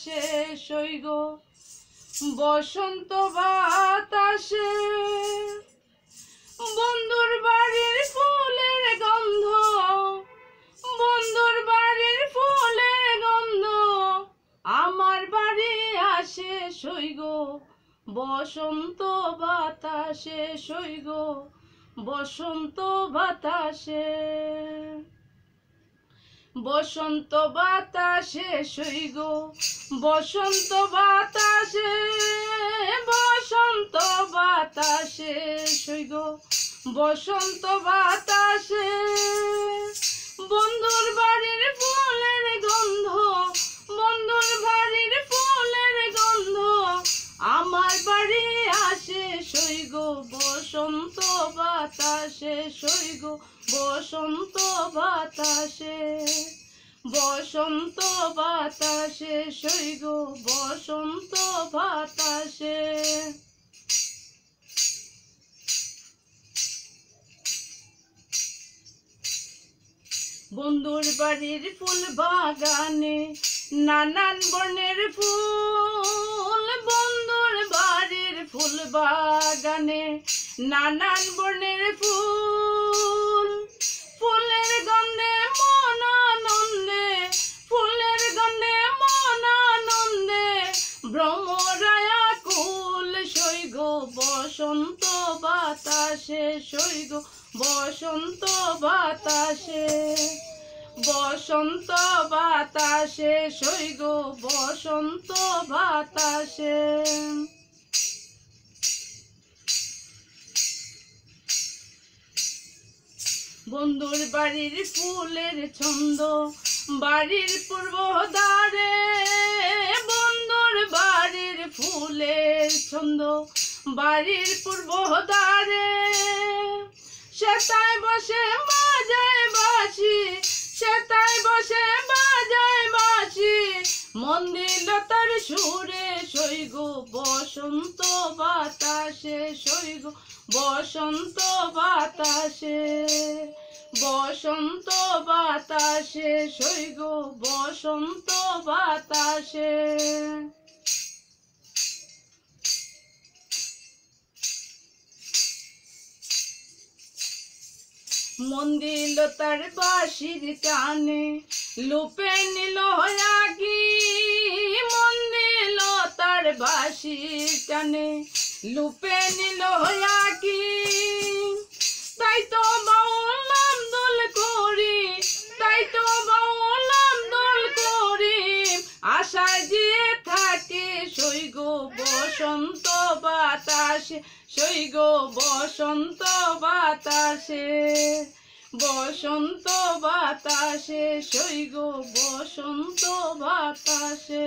শেষ হই গো বসন্ত বাতাসে। বন্ধুর বাড়ির ফুলের গন্ধ, বন্ধুর বাড়ির ফুলের গন্ধ আমার বাড়ি আসে সই গো বসন্ত বাতাসে, সই গো বসন্ত বাতাসে। বসন্ত বাতাসে সই গো বসন্ত বাতাসে, বসন্ত বাতাসে সই গো বসন্ত বাতাসে। বন্ধুর বাড়ির ফুলের গন্ধ, বন্ধুর বাড়ির ফুলের গন্ধ আমার বাড়ি আসে সই গো বসন্ত বাতাসে, সই গো বসন্ত বাতাসে। বসন্ত বাতাসে সই গো বসন্ত বাতাসে। বন্ধুর বাড়ির ফুল বাগানে নানান বর্ণের ফুল, বন্ধুর বাড়ির ফুল বাগানে নানান বর্ণের ফুল। ফুলের গন্ধে মন আনন্দে, ফুলের গন্ধে মন আনন্দে ভ্রমরায়া কুল সই গো বসন্ত বাতাসে, সই গো বসন্ত বাতাসে। বসন্ত বাতাসে সই গো বসন্ত বাতাসে। বন্ধুর বাড়ির ফুলের ছন্দ বাড়ির পূর্ব দ্বারে, বন্ধুর বাড়ির ফুলের ছন্দ বাড়ির পূর্ব দ্বারে। সেতায় বসে বাজায় বাঁশি, সেতায় বসে বাজায় বাঁশি মন্দির তার সুরে সই গো বসন্ত বাতাসে, সই গো বসন্ত বাতাসে। বসন্ত বাতাসে সই গো বসন্ত বাতাসে। মন্দির তার বাঁশির টানে লুপে নিল আকি, মন্দির তার বাঁশির টানে লুপে নিল আকি। তাই তো বাউল নাম দোল করি, তাই তো বাউল নাম দোল করি আশায় দিয়ে থাকে সই গো বসন্ত বাতাসে, সই গো বসন্ত বাতাসে। বসন্ত বাতাসে সই গো বসন্ত বাতাসে।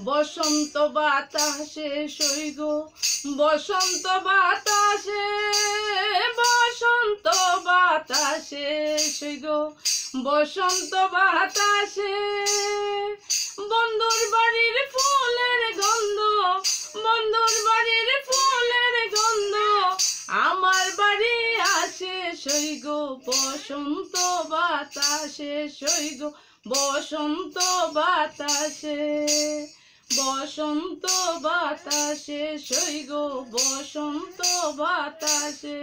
বসন্ত বাতাসে সই গো বসন্ত বাতাসে। বসন্ত বাতাসে সই গো বসন্ত বাতাসে। বন্ধুর বাড়ির ফুলের গন্ধ, বন্ধুর বাড়ির ফুলের গন্ধ আমার বাড়ি আসে সই গো বসন্ত বাতাসে, সই গো বসন্ত বাতাসে। বসন্ত বাতাসে সই গো বসন্ত বাতাসে।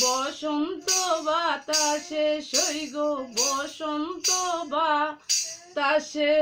বসন্ত বাতাসে সই গো বসন্ত বাতাসে।